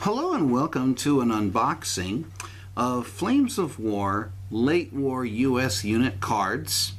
Hello and welcome to an unboxing of Flames of War Late War US unit cards.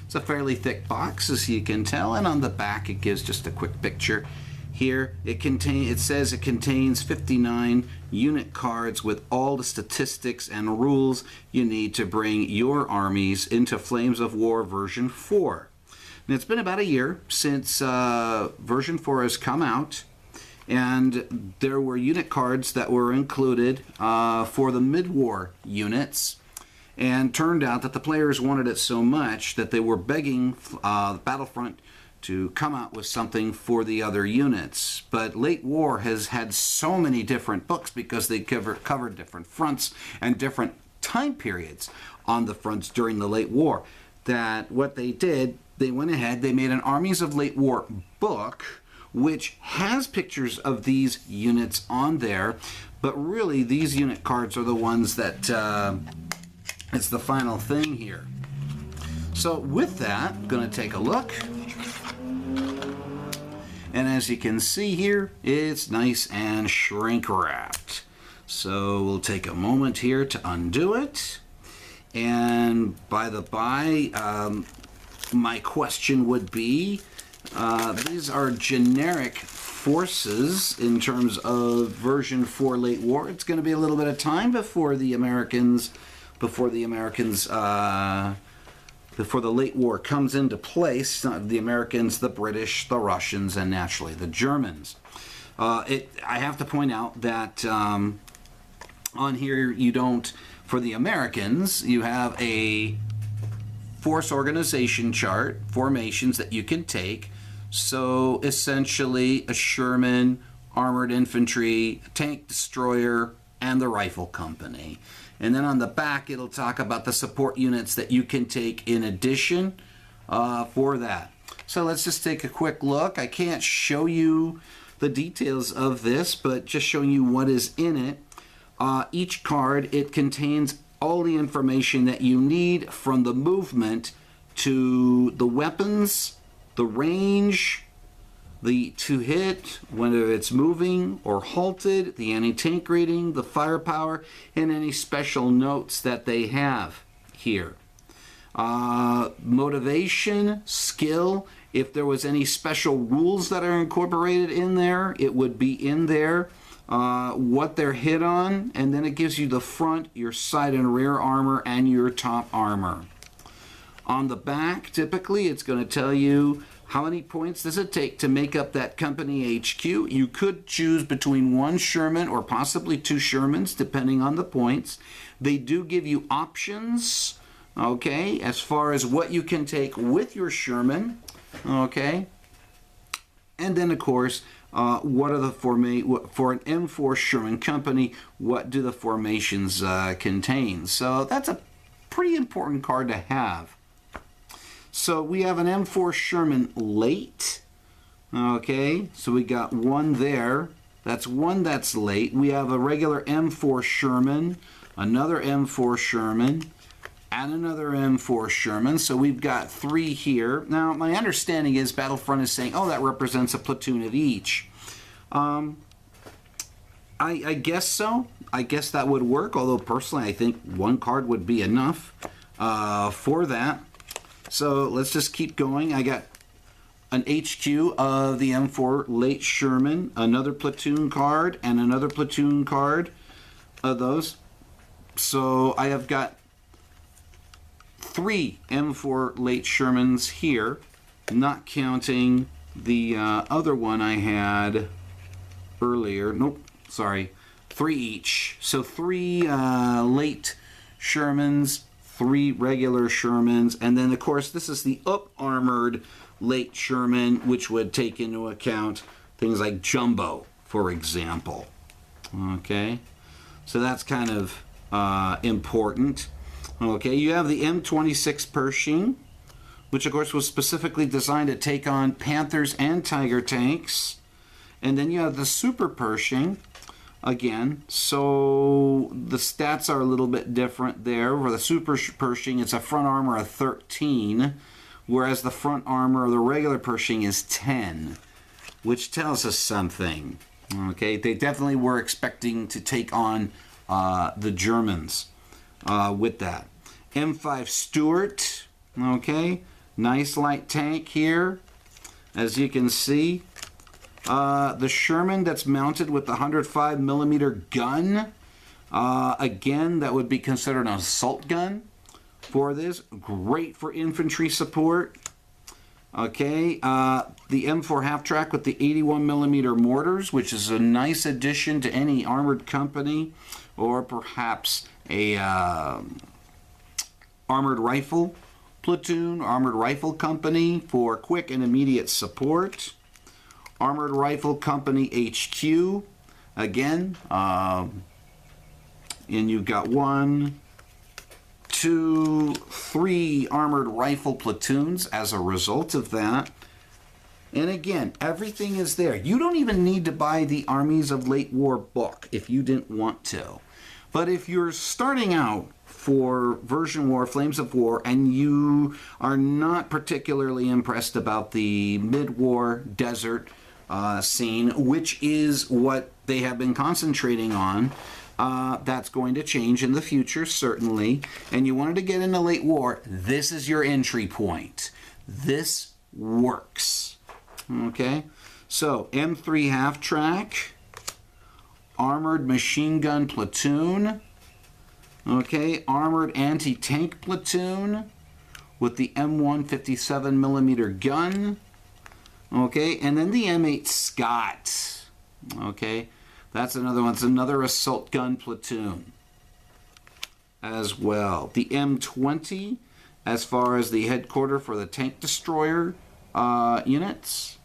It's a fairly thick box, as you can tell, and on the back it gives just a quick picture. Here it says it contains 59 unit cards with all the statistics and rules you need to bring your armies into Flames of War version 4. And it's been about a year since version 4 has come out. And there were unit cards that were included for the mid-war units, and turned out that the players wanted it so much that they were begging Battlefront to come out with something for the other units. But Late War has had so many different books because they covered different fronts and different time periods on the fronts during the Late War, that what they did, they went ahead, they made an Armies of Late War book, which has pictures of these units on there, but really these unit cards are the ones that it's the final thing here. So with that, I'm going to take a look, and as you can see here, it's nice and shrink wrapped. So we'll take a moment here to undo it. And by the by, my question would be, these are generic forces in terms of version 4 Late War. It's going to be a little bit of time before the Late War comes into place. The Americans, the British, the Russians, and naturally the Germans. I have to point out that on here you don't, for the Americans, you have a force organization chart, formations that you can take. So essentially a Sherman, armored infantry, tank destroyer, and the rifle company. And then on the back it'll talk about the support units that you can take in addition for that. So let's just take a quick look. I can't show you the details of this, but just showing you what is in it. Each card, it contains all the information that you need, from the movement to the weapons, the range, the to hit, whether it's moving or halted, the anti-tank rating, the firepower, and any special notes that they have here. Motivation, skill, if there was any special rules that are incorporated in there, it would be in there. What they're hit on, and then it gives you the front, your side and rear armor, and your top armor. On the back, typically, it's going to tell you how many points does it take to make up that company HQ. You could choose between one Sherman or possibly two Shermans, depending on the points. They do give you options, okay, as far as what you can take with your Sherman, okay. And then, of course, what are the for an M4 Sherman company, what do the formations contain? So that's a pretty important card to have. So we have an M4 Sherman late. Okay, so we got one there. That's one that's late. We have a regular M4 Sherman, another M4 Sherman, and another M4 Sherman. So we've got three here. Now, my understanding is Battlefront is saying, oh, that represents a platoon of each. I guess so. I guess that would work, although personally I think one card would be enough for that. So let's just keep going. I got an HQ of the M4 Late Sherman, another platoon card, and another platoon card of those. So I have got three M4 Late Shermans here, not counting the other one I had earlier. Nope, sorry, three each. So three Late Shermans, three regular Shermans, and then of course this is the up-armored Late Sherman, which would take into account things like jumbo, for example. Okay, so that's kind of important. Okay, you have the M26 Pershing, which of course was specifically designed to take on Panthers and Tiger tanks. And then you have the Super Pershing, again, so the stats are a little bit different there. For the Super Pershing, it's a front armor of 13, whereas the front armor of the regular Pershing is 10, which tells us something. Okay, they definitely were expecting to take on the Germans with that. M5 Stuart, okay, nice light tank here, as you can see. The Sherman that's mounted with the 105mm gun. Again, that would be considered an assault gun for this. Great for infantry support. Okay, the M4 half-track with the 81mm mortars, which is a nice addition to any armored company, or perhaps a armored rifle platoon, armored rifle company for quick and immediate support. Armored Rifle Company HQ, again, and you've got 1, 2, 3 armored rifle platoons as a result of that. And again, everything is there. You don't even need to buy the Armies of Late War book if you didn't want to. But if you're starting out for Version War, Flames of War, and you are not particularly impressed about the mid-war desert scene, which is what they have been concentrating on, that's going to change in the future, certainly, and you wanted to get into late war, this is your entry point. This works. Okay, so M3 half-track, armored machine gun platoon, okay, armored anti-tank platoon with the M1 57mm gun, okay, and then the M8 Scott, okay, that's another one. It's another assault gun platoon as well. The M20, as far as the headquarters for the tank destroyer units.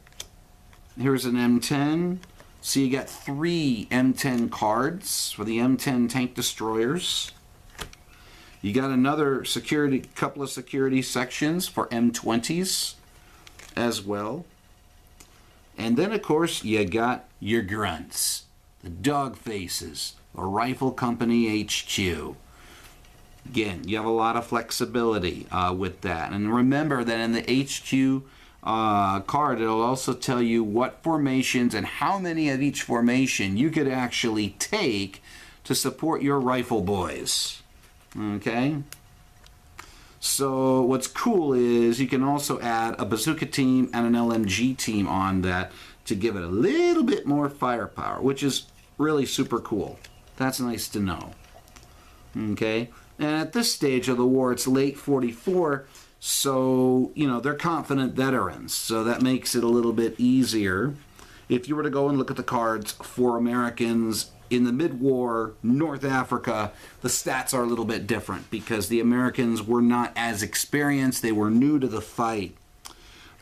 Here's an M10. So you got 3 M10 cards for the M10 tank destroyers. You got another couple of security sections for M20s as well. And then, of course, you got your grunts, the dog faces, a Rifle Company HQ. Again, you have a lot of flexibility with that. And remember that in the HQ card, it'll also tell you what formations and how many of each formation you could actually take to support your rifle boys. Okay? So what's cool is you can also add a bazooka team and an LMG team on that to give it a little bit more firepower, which is really super cool. That's nice to know. Okay? And at this stage of the war, it's late 44, so, you know, they're confident veterans, so that makes it a little bit easier. If you were to go and look at the cards for Americans in the mid-war North Africa, the stats are a little bit different because the Americans were not as experienced. They were new to the fight.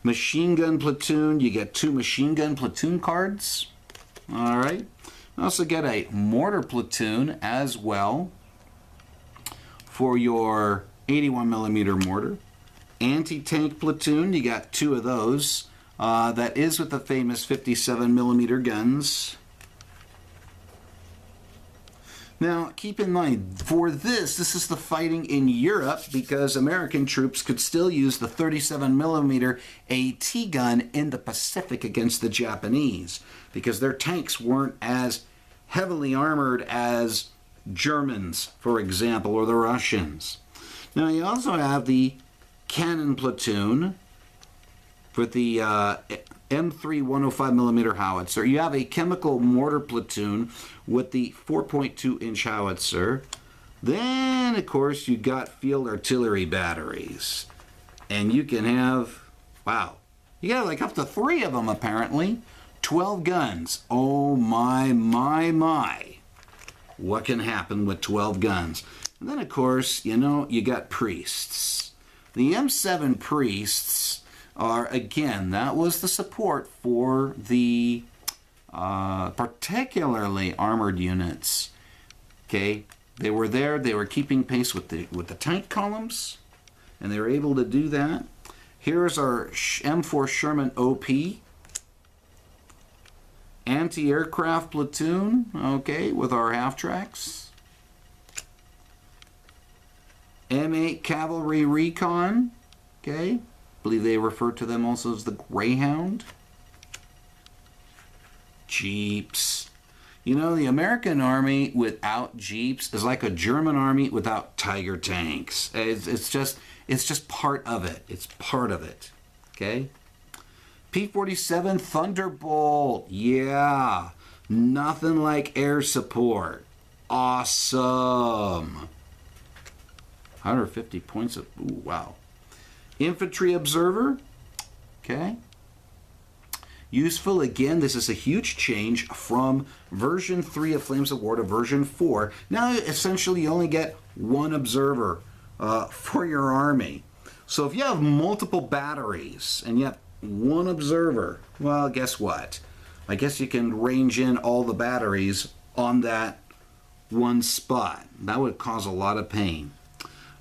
Machine gun platoon, you get 2 machine gun platoon cards. All right. You also get a mortar platoon as well for your 81mm mortar. Anti-tank platoon, you got 2 of those. That is with the famous 57mm guns. Now, keep in mind, for this is the fighting in Europe because American troops could still use the 37mm AT gun in the Pacific against the Japanese because their tanks weren't as heavily armored as Germans, for example, or the Russians. Now, you also have the cannon platoon with the M3 105mm howitzer. You have a chemical mortar platoon with the 4.2-inch howitzer. Then, of course, you got field artillery batteries. And you can have, wow, you got like up to 3 of them apparently. 12 guns. Oh my, my, my. What can happen with 12 guns? And then, of course, you know, you got priests. The M7 priests are, again, that was the support for the particularly armored units. Okay, they were there. They were keeping pace with the tank columns, and they were able to do that. Here's our M4 Sherman OP. Anti-aircraft platoon, okay, with our half-tracks. M8 Cavalry Recon, okay. I believe they refer to them also as the Greyhound. Jeeps. You know, the American Army without Jeeps is like a German Army without Tiger tanks. It's just part of it. It's part of it. Okay? P-47 Thunderbolt. Yeah. Nothing like air support. Awesome. 150 points of... Ooh, wow. Infantry Observer. Okay. Useful. Again, this is a huge change from version 3 of Flames of War to version 4. Now, essentially, you only get one observer for your army. So if you have multiple batteries and you have one observer, well, guess what? I guess you can range in all the batteries on that one spot. That would cause a lot of pain.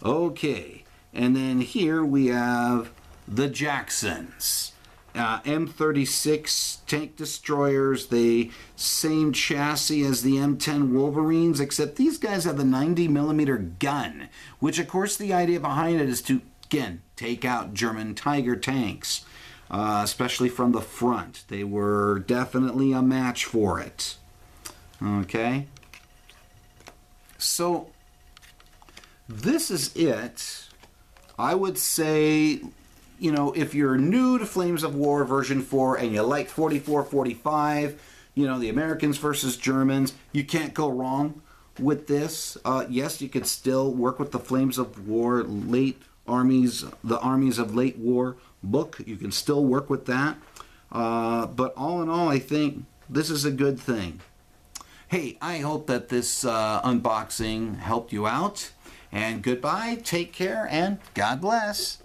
Okay, and then here we have the Jacksons. M36 tank destroyers, the same chassis as the M10 Wolverines, except these guys have the 90mm gun, which of course the idea behind it is to, again, take out German Tiger tanks, especially from the front. They were definitely a match for it. Okay? So, this is it. I would say, you know, if you're new to Flames of War version 4 and you like 44-45, you know, the Americans versus Germans, you can't go wrong with this. Yes, you could still work with the Flames of War the Armies of Late War book. You can still work with that. But all in all, I think this is a good thing. Hey, I hope that this unboxing helped you out. And goodbye, take care, and God bless.